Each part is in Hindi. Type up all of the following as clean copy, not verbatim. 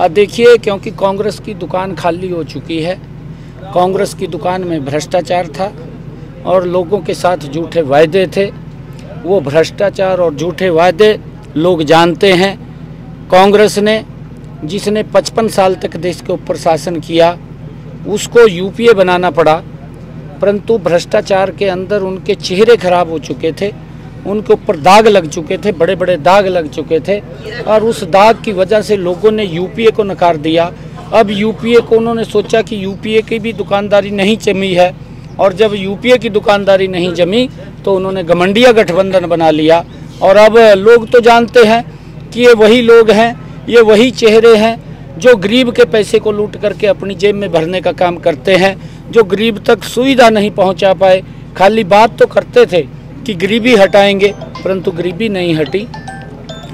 देखिए, क्योंकि कांग्रेस की दुकान खाली हो चुकी है। कांग्रेस की दुकान में भ्रष्टाचार था और लोगों के साथ झूठे वायदे थे। वो भ्रष्टाचार और झूठे वायदे लोग जानते हैं। कांग्रेस ने जिसने 55 साल तक देश के ऊपर शासन किया, उसको यूपीए बनाना पड़ा, परंतु भ्रष्टाचार के अंदर उनके चेहरे खराब हो चुके थे, उनके ऊपर दाग लग चुके थे, बड़े बड़े दाग लग चुके थे और उस दाग की वजह से लोगों ने यूपीए को नकार दिया। अब यूपीए को उन्होंने सोचा कि यूपीए की भी दुकानदारी नहीं जमी है, और जब यूपीए की दुकानदारी नहीं जमी तो उन्होंने घमंडिया गठबंधन बना लिया। और अब लोग तो जानते हैं कि ये वही लोग हैं, ये वही चेहरे हैं जो गरीब के पैसे को लूट करके अपनी जेब में भरने का काम करते हैं, जो गरीब तक सुविधा नहीं पहुंचा पाए। खाली बात तो करते थे कि गरीबी हटाएंगे, परंतु गरीबी नहीं हटी।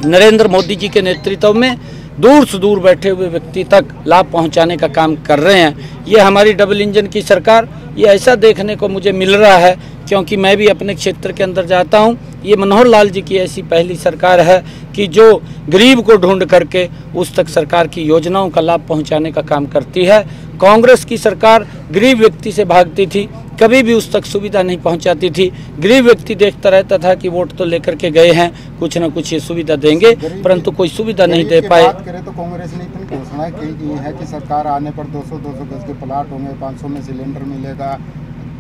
नरेंद्र मोदी जी के नेतृत्व में दूर से दूर बैठे हुए व्यक्ति तक लाभ पहुंचाने का काम कर रहे हैं। ये हमारी डबल इंजन की सरकार, ये ऐसा देखने को मुझे मिल रहा है, क्योंकि मैं भी अपने क्षेत्र के अंदर जाता हूं। ये मनोहर लाल जी की ऐसी पहली सरकार है कि जो गरीब को ढूंढ करके उस तक सरकार की योजनाओं का लाभ पहुंचाने का काम करती है। कांग्रेस की सरकार गरीब व्यक्ति से भागती थी, कभी भी उस तक सुविधा नहीं पहुंचाती थी। गरीब व्यक्ति देखता रहता था कि वोट तो लेकर के गए हैं, कुछ ना कुछ ये सुविधा देंगे, परंतु कोई सुविधा नहीं दे पाए। बात करें तो कांग्रेस ने इतनी घोषणा की है कि सरकार आने पर 200 गज के प्लाट होंगे, 500 में सिलेंडर मिलेगा,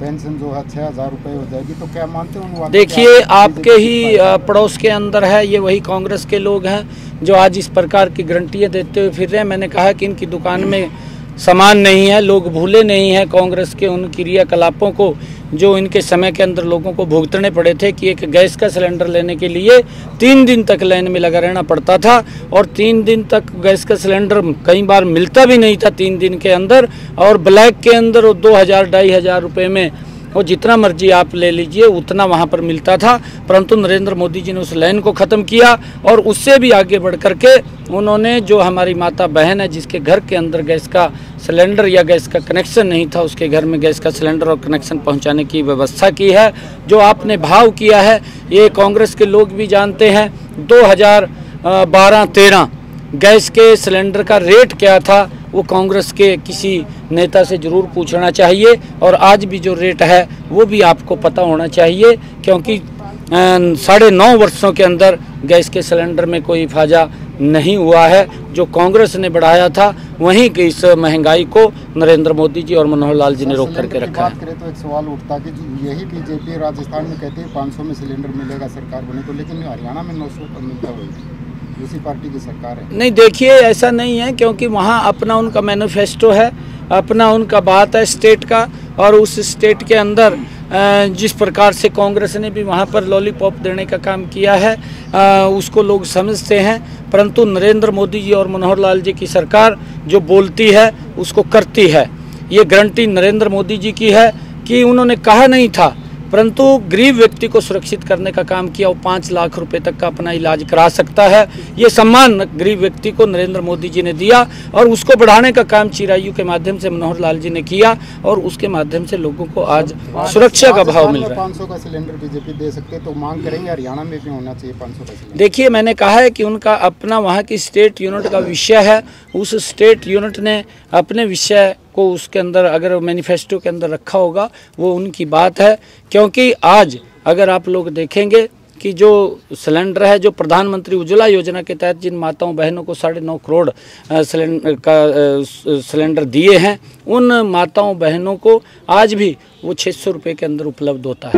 पेंशन जो है 6,000 रुपये हो जाएगी। तो क्या मानते हैं? देखिए, आपके ही पड़ोस के अंदर है, ये वही कांग्रेस के लोग हैं जो आज इस प्रकार की गारंटियाँ देते हुए फिर रहे हैं। मैंने कहा कि इनकी दुकान में सामान नहीं है, लोग भूले नहीं हैं कांग्रेस के उन क्रियाकलापों को जो इनके समय के अंदर लोगों को भुगतने पड़े थे कि एक गैस का सिलेंडर लेने के लिए 3 दिन तक लाइन में लगा रहना पड़ता था, और 3 दिन तक गैस का सिलेंडर कई बार मिलता भी नहीं था 3 दिन के अंदर, और ब्लैक के अंदर वो 2,000-2,500 रुपये में वो जितना मर्जी आप ले लीजिए उतना वहाँ पर मिलता था। परंतु नरेंद्र मोदी जी ने उस लाइन को ख़त्म किया और उससे भी आगे बढ़ करके उन्होंने जो हमारी माता बहन है जिसके घर के अंदर गैस का सिलेंडर या गैस का कनेक्शन नहीं था, उसके घर में गैस का सिलेंडर और कनेक्शन पहुँचाने की व्यवस्था की है। जो आपने भाव किया है ये कांग्रेस के लोग भी जानते हैं। 2012-13 गैस के सिलेंडर का रेट क्या था वो कांग्रेस के किसी नेता से ज़रूर पूछना चाहिए, और आज भी जो रेट है वो भी आपको पता होना चाहिए, क्योंकि 9.5 वर्षों के अंदर गैस के सिलेंडर में कोई इफाजा नहीं हुआ है। जो कांग्रेस ने बढ़ाया था वहीं की इस महंगाई को नरेंद्र मोदी जी और मनोहर लाल जी ने रोक करके रखा है। बात करें तो एक सवाल उठता कि यही बीजेपी राजस्थान में कहती है 500 में सिलेंडर मिलेगा सरकार बने तो, लेकिन हरियाणा में 900 पर मिलता हुआ दूसरी पार्टी की सरकार है। नहीं, देखिए ऐसा नहीं है, क्योंकि वहाँ अपना उनका मैनिफेस्टो है, अपना उनका बात है स्टेट का, और उस स्टेट के अंदर जिस प्रकार से कांग्रेस ने भी वहाँ पर लॉलीपॉप देने का काम किया है उसको लोग समझते हैं। परंतु नरेंद्र मोदी जी और मनोहर लाल जी की सरकार जो बोलती है उसको करती है। ये गारंटी नरेंद्र मोदी जी की है कि उन्होंने कहा नहीं था, परंतु गरीब व्यक्ति को सुरक्षित करने का काम किया। वो 5 लाख रुपए तक का अपना इलाज करा सकता है। ये सम्मान गरीब व्यक्ति को नरेंद्र मोदी जी ने दिया, और उसको बढ़ाने का काम चिरायु के माध्यम से मनोहर लाल जी ने किया, और उसके माध्यम से लोगों को आज सुरक्षा का भाव मिल रहा है। 500 का सिलेंडर बीजेपी दे सकते तो मांग करेंगे हरियाणा में भी होना चाहिए 500 का सिलेंडर। देखिए, मैंने कहा है कि उनका अपना वहाँ की स्टेट यूनिट का विषय है। उस स्टेट यूनिट ने अपने विषय को उसके अंदर अगर मैनिफेस्टो के अंदर रखा होगा वो उनकी बात है। क्योंकि आज अगर आप लोग देखेंगे कि जो सिलेंडर है, जो प्रधानमंत्री उज्ज्वला योजना के तहत जिन माताओं बहनों को 9.5 करोड़ सिलेंडर दिए हैं, उन माताओं बहनों को आज भी वो 600 रुपये के अंदर उपलब्ध होता है।